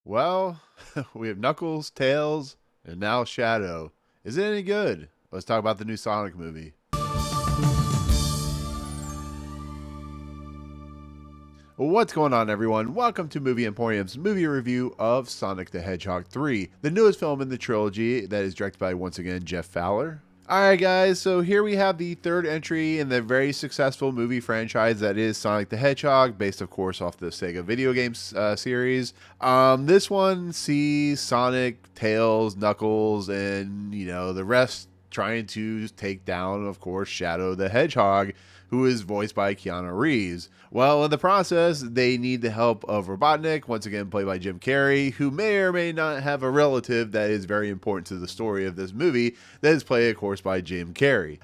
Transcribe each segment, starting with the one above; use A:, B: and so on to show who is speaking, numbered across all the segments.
A: Well, we have Knuckles, Tails, and now Shadow. Is it any good? Let's talk about the new Sonic movie. What's going on, everyone? Welcome to Movie Emporium's movie review of Sonic the Hedgehog 3, the newest film in the trilogy that is directed by, once again, Jeff Fowler. Alright guys, so here we have the third entry in the very successful movie franchise that is Sonic the Hedgehog, based of course off the Sega video games series. This one sees Sonic, Tails, Knuckles, and the rest trying to take down, of course, Shadow the Hedgehog, who is voiced by Keanu Reeves. Well, in the process, they need the help of Robotnik, once again played by Jim Carrey, who may or may not have a relative that is very important to the story of this movie, that is played, of course, by Jim Carrey.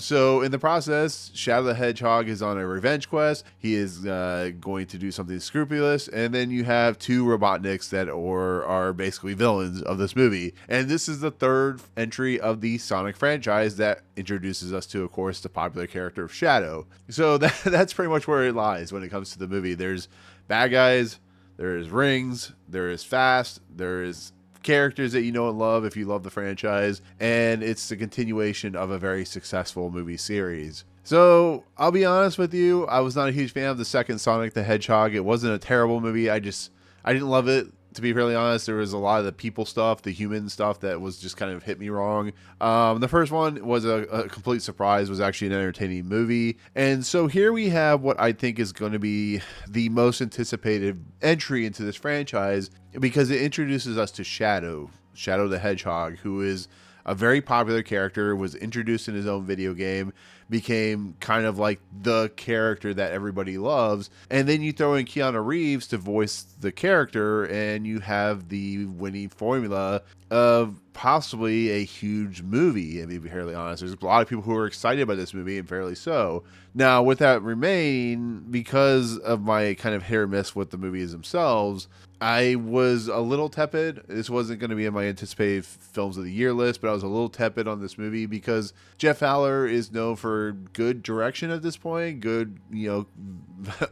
A: So in the process, Shadow the Hedgehog is on a revenge quest. He is going to do something scrupulous, and then you have two Robotniks that are basically villains of this movie. And this is the third entry of the Sonic franchise that introduces us to, of course, the popular character of Shadow. So that's pretty much where it lies when it comes to the movie. There's bad guys, there is rings, there is fast, there is characters that you know and love if you love the franchise, and it's the continuation of a very successful movie series. So I'll be honest with you, I was not a huge fan of the second Sonic the Hedgehog. It wasn't a terrible movie. I didn't love it. To be fairly honest, there was a lot of the people stuff, the human stuff that was just kind of hit me wrong. The first one was a complete surprise, was actually an entertaining movie. And so here we have what I think is going to be the most anticipated entry into this franchise, because it introduces us to Shadow the Hedgehog, who is a very popular character, was introduced in his own video game, became kind of like the character that everybody loves. And then you throw in Keanu Reeves to voice the character, and you have the winning formula of possibly a huge movie. And to be fairly honest, there's a lot of people who are excited about this movie, and fairly so. Now, with that remain, because of my kind of hit or miss with the movies themselves, I was a little tepid. This wasn't going to be in my anticipated films of the year list, but I was a little tepid on this movie because Jeff Fowler is known for good direction at this point, good,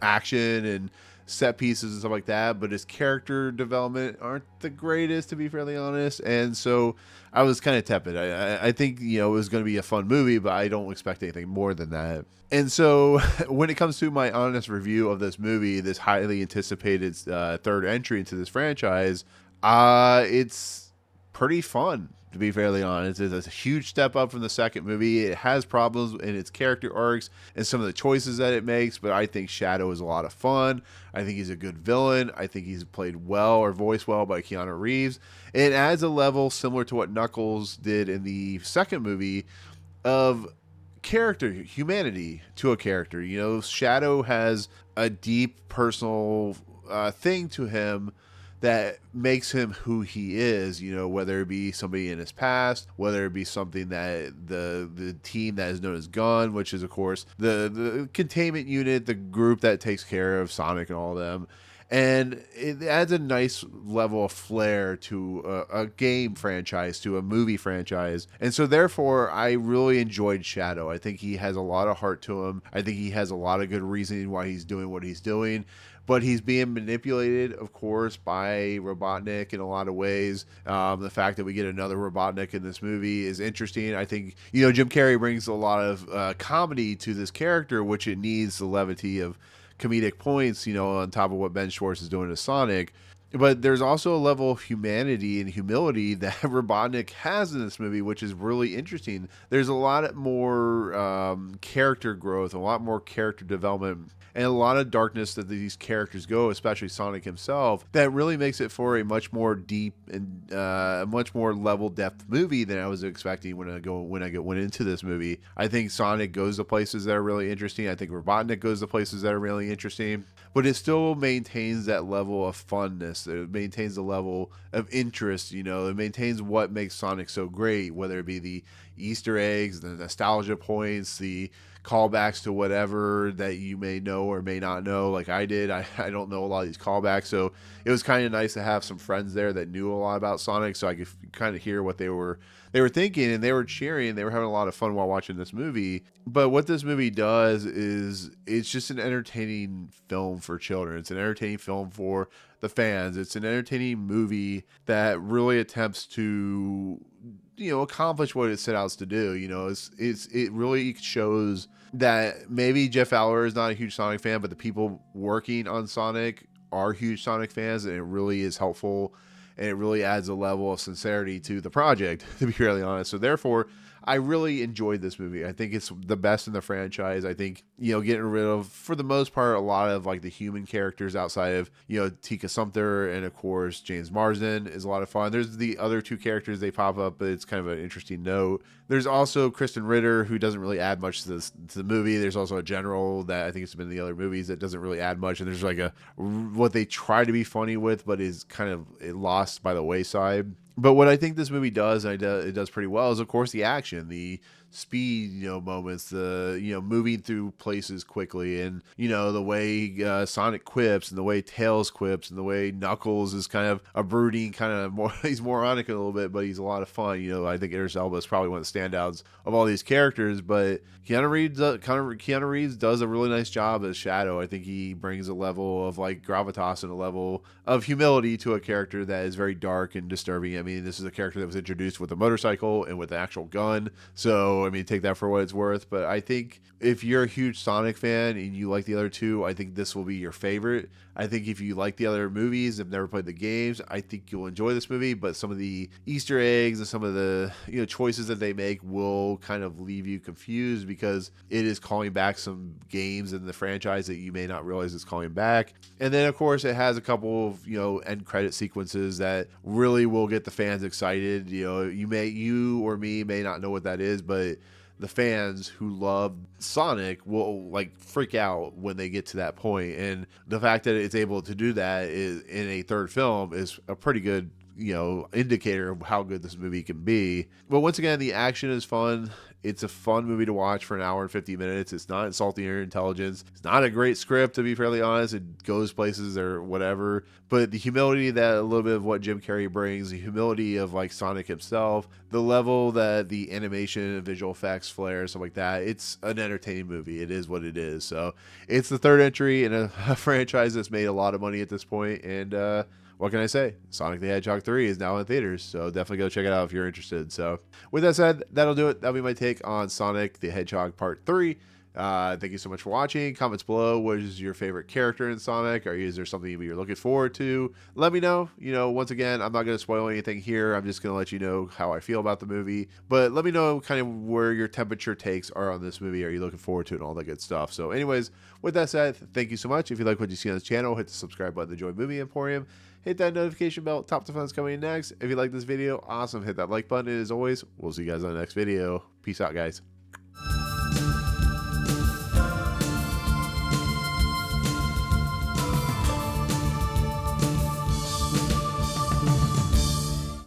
A: action and set pieces and stuff like that, but his character development aren't the greatest, to be fairly honest. And so I was kind of tepid. I think it was going to be a fun movie, but I don't expect anything more than that. And so when it comes to my honest review of this movie, this highly anticipated third entry into this franchise, it's pretty fun, to be fairly honest. It's a huge step up from the second movie. It has problems in its character arcs and some of the choices that it makes, but I think Shadow is a lot of fun. I think he's a good villain. I think he's played well or voiced well by Keanu Reeves. It adds a level similar to what Knuckles did in the second movie of character humanity to a character. Shadow has a deep personal thing to him that makes him who he is, whether it be somebody in his past, whether it be something that the team that is known as Gun, which is of course the containment unit, the group that takes care of Sonic and all of them. And it adds a nice level of flair to a game franchise, to a movie franchise. And so therefore, I really enjoyed Shadow. I think he has a lot of heart to him. I think he has a lot of good reasoning why he's doing what he's doing. But he's being manipulated, of course, by Robotnik in a lot of ways. The fact that we get another Robotnik in this movie is interesting. I think, Jim Carrey brings a lot of comedy to this character, which it needs the levity of comedic points, on top of what Ben Schwartz is doing to Sonic. But there's also a level of humanity and humility that Robotnik has in this movie, which is really interesting. There's a lot more character growth, a lot more character development, and a lot of darkness that these characters go, especially Sonic himself, that really makes it for a much more deep and much more level depth movie than I was expecting when I went into this movie. I think Sonic goes to places that are really interesting. I think Robotnik goes to places that are really interesting, but it still maintains that level of funness. It maintains the level of interest. It maintains what makes Sonic so great, whether it be the Easter eggs, the nostalgia points, the callbacks to whatever that you may know or may not know, like I did. I don't know a lot of these callbacks, so it was kind of nice to have some friends there that knew a lot about Sonic, so I could kind of hear what they were thinking, and they were cheering. They were having a lot of fun while watching this movie. But what this movie does is it's just an entertaining film for children. It's an entertaining film for the fans. It's an entertaining movie that really attempts to accomplish what it set out to do. It really shows that maybe Jeff Fowler is not a huge Sonic fan, but the people working on Sonic are huge Sonic fans, and it really is helpful, and it really adds a level of sincerity to the project, to be really honest. So therefore, I really enjoyed this movie. I think it's the best in the franchise. I think, getting rid of, for the most part, a lot of like the human characters outside of, Tika Sumpter and of course James Marsden is a lot of fun. There's the other two characters, they pop up, but it's kind of an interesting note. There's also Krysten Ritter, who doesn't really add much to the movie. There's also a general that I think it's been in the other movies that doesn't really add much. And there's like what they try to be funny with, but is kind of lost by the wayside. But what I think this movie does, and it does pretty well, is of course the action, the speed, moments, the moving through places quickly, and the way Sonic quips, and the way Tails quips, and the way Knuckles is kind of a brooding, kind of more, he's moronic a little bit, but he's a lot of fun. I think Idris Elba is probably one of the standouts of all these characters, but Keanu Reeves does a really nice job as Shadow. I think he brings a level of like gravitas and a level of humility to a character that is very dark and disturbing. I mean, this is a character that was introduced with a motorcycle and with an actual gun, so I mean, take that for what it's worth. But I think if you're a huge Sonic fan and you like the other two, I think this will be your favorite. I think if you like the other movies and never played the games, I think you'll enjoy this movie. But some of the Easter eggs and some of the choices that they make will kind of leave you confused, because it is calling back some games in the franchise that you may not realize it's calling back. And then of course it has a couple of end credit sequences that really will get the fans excited. You or me may not know what that is, but the fans who love Sonic will like freak out when they get to that point. And the fact that it's able to do that is in a third film is a pretty good indicator of how good this movie can be. But once again, the action is fun. It's a fun movie to watch for an hour and 50 minutes. It's not insulting your intelligence. It's not a great script, to be fairly honest. It goes places or whatever. But the humility that a little bit of what Jim Carrey brings, the humility of like Sonic himself, the level that the animation and visual effects flair, stuff like that, it's an entertaining movie. It is what it is. So it's the third entry in a franchise that's made a lot of money at this point. And what can I say? Sonic the Hedgehog 3 is now in theaters, so definitely go check it out if you're interested. So with that said, that'll do it. That'll be my take on Sonic the Hedgehog Part 3. Thank you so much for watching. Comments below. What is your favorite character in Sonic? Or is there something you're looking forward to? Let me know. Once again, I'm not going to spoil anything here. I'm just going to let you know how I feel about the movie. But let me know kind of where your temperature takes are on this movie. Are you looking forward to it and all that good stuff? So anyways, with that said, thank you so much. If you like what you see on this channel, hit the subscribe button to join Movie Emporium. Hit that notification bell. Top to Fun's coming in next. If you like this video, awesome. Hit that like button. And as always, we'll see you guys on the next video. Peace out, guys.